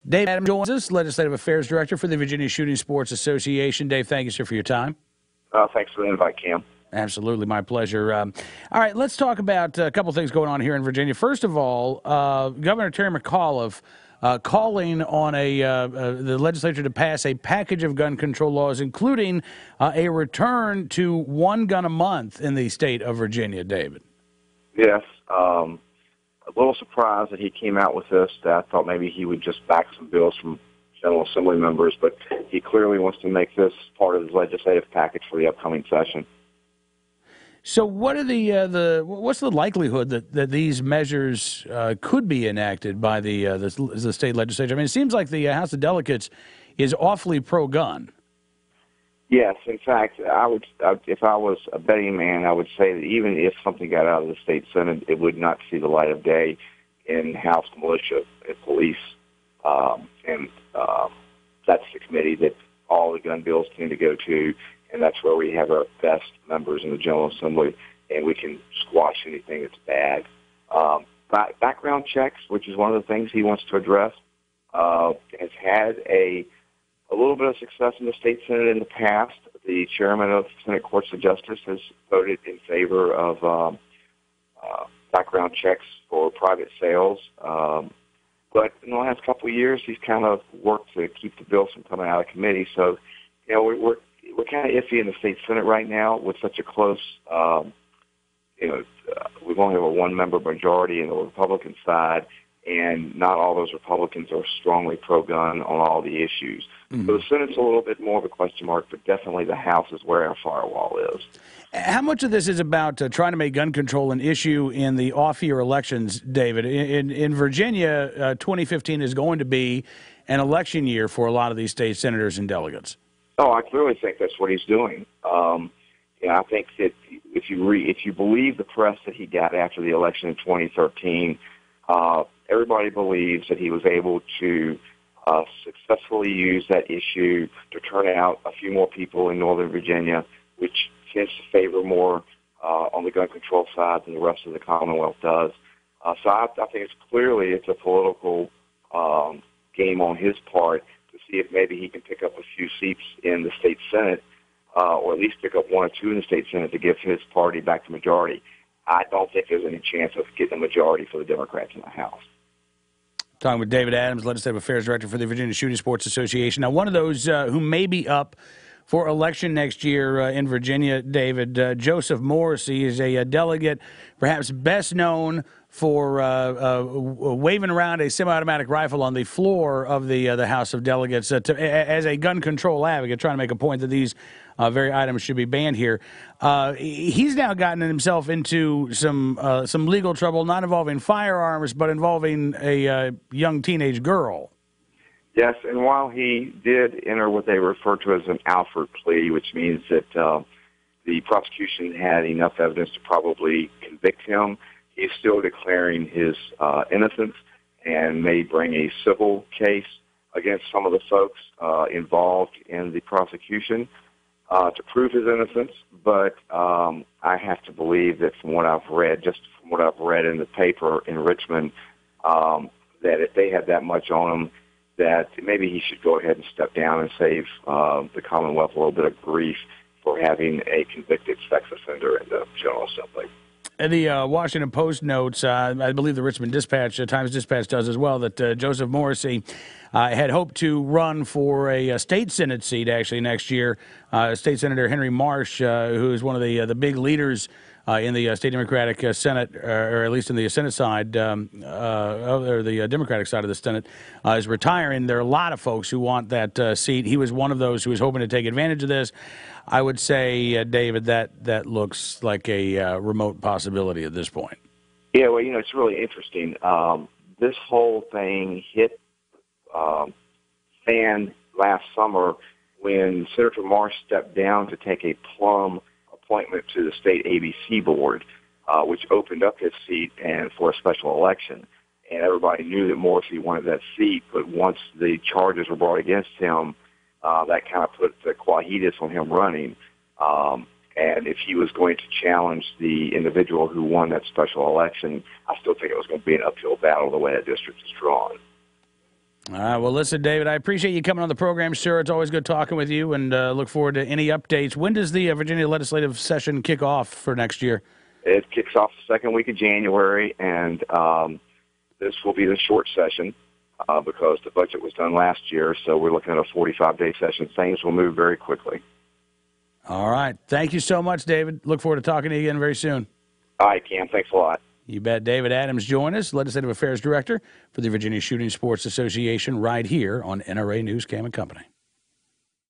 Dave Adams joins us, Legislative Affairs Director for the Virginia Shooting Sports Association. Dave, thank you, sir, for your time. Thanks for the invite, Cam. Absolutely, my pleasure. All right, let's talk about a couple things going on here in Virginia. First of all, Governor Terry McAuliffe calling on the legislature to pass a package of gun control laws, including a return to one gun a month in the state of Virginia, David. Yes, a little surprised that he came out with this. I thought maybe he would just back some bills from General Assembly members, but he clearly wants to make this part of his legislative package for the upcoming session. So, what are what's the likelihood that these measures could be enacted by the state legislature? I mean, it seems like the House of Delegates is awfully pro-gun. Yes, in fact, if I was a betting man, I would say that even if something got out of the state Senate, it would not see the light of day in House Militia and Police, and that's the committee that all the gun bills tend to go to, and that's where we have our best members in the General Assembly, and we can squash anything that's bad. Background checks, which is one of the things he wants to address, has had a little bit of success in the state Senate in the past. The chairman of Senate Courts of Justice has voted in favor of background checks for private sales. But in the last couple of years, he's kind of worked to keep the bills from coming out of committee. So, we're kind of iffy in the state Senate right now with such a close, we've only have a one-member majority in the Republican side, and not all those Republicans are strongly pro-gun on all the issues. Mm-hmm. So the Senate's a little bit more of a question mark, but definitely the House is where our firewall is. How much of this is about trying to make gun control an issue in the off-year elections, David? In Virginia, 2015 is going to be an election year for a lot of these state senators and delegates. Oh, I clearly think that's what he's doing. I think that if you believe the press that he got after the election in 2013, everybody believes that he was able to successfully use that issue to turn out a few more people in Northern Virginia, which tends to favor more on the gun control side than the rest of the Commonwealth does. So I think it's a political game on his part to see if maybe he can pick up a few seats in the state Senate, or at least pick up one or two in the state Senate to give his party back the majority. I don't think there's any chance of getting a majority for the Democrats in the House. Talking with David Adams, Legislative Affairs Director for the Virginia Shooting Sports Association. Now, one of those who may be up for election next year in Virginia, David, Joseph Morrissey is a delegate, perhaps best known for waving around a semi-automatic rifle on the floor of the House of Delegates as a gun control advocate, trying to make a point that these very items should be banned here. He's now gotten himself into some legal trouble, not involving firearms, but involving a young teenage girl. Yes, and while he did enter what they refer to as an Alford plea, which means that the prosecution had enough evidence to probably convict him, he's still declaring his innocence and may bring a civil case against some of the folks involved in the prosecution to prove his innocence. But I have to believe that from what I've read, in the paper in Richmond, that if they had that much on him, that maybe he should go ahead and step down and save the Commonwealth a little bit of grief for having a convicted sex offender in the General Assembly. And the Washington Post notes, I believe the Richmond Dispatch, Times Dispatch does as well, that Joseph Morrissey had hoped to run for a state Senate seat actually next year. State Senator Henry Marsh, who is one of the big leaders in the state Democratic Senate, or at least in the Senate side, or the Democratic side of the Senate, is retiring. There are a lot of folks who want that seat. He was one of those who was hoping to take advantage of this. I would say, David, that looks like a remote possibility at this point. Yeah, well, it's really interesting. This whole thing hit fan last summer when Senator Marsh stepped down to take a plum appointment to the state ABC board, which opened up his seat and for a special election. And everybody knew that Morrissey wanted that seat, but once the charges were brought against him, that kind of put the quietus on him running. And if he was going to challenge the individual who won that special election, I still think it was going to be an uphill battle the way that district is drawn. All right. Well, listen, David, I appreciate you coming on the program, sir. It's always good talking with you, and look forward to any updates. When does the Virginia legislative session kick off for next year? It kicks off the second week of January, and this will be the short session because the budget was done last year, so we're looking at a 45-day session. Things will move very quickly. All right. Thank you so much, David. Look forward to talking to you again very soon. All right, Cam. Thanks a lot. You bet. David Adams joined us, Legislative Affairs Director for the Virginia Shooting Sports Association, right here on NRA News, Cam and Company.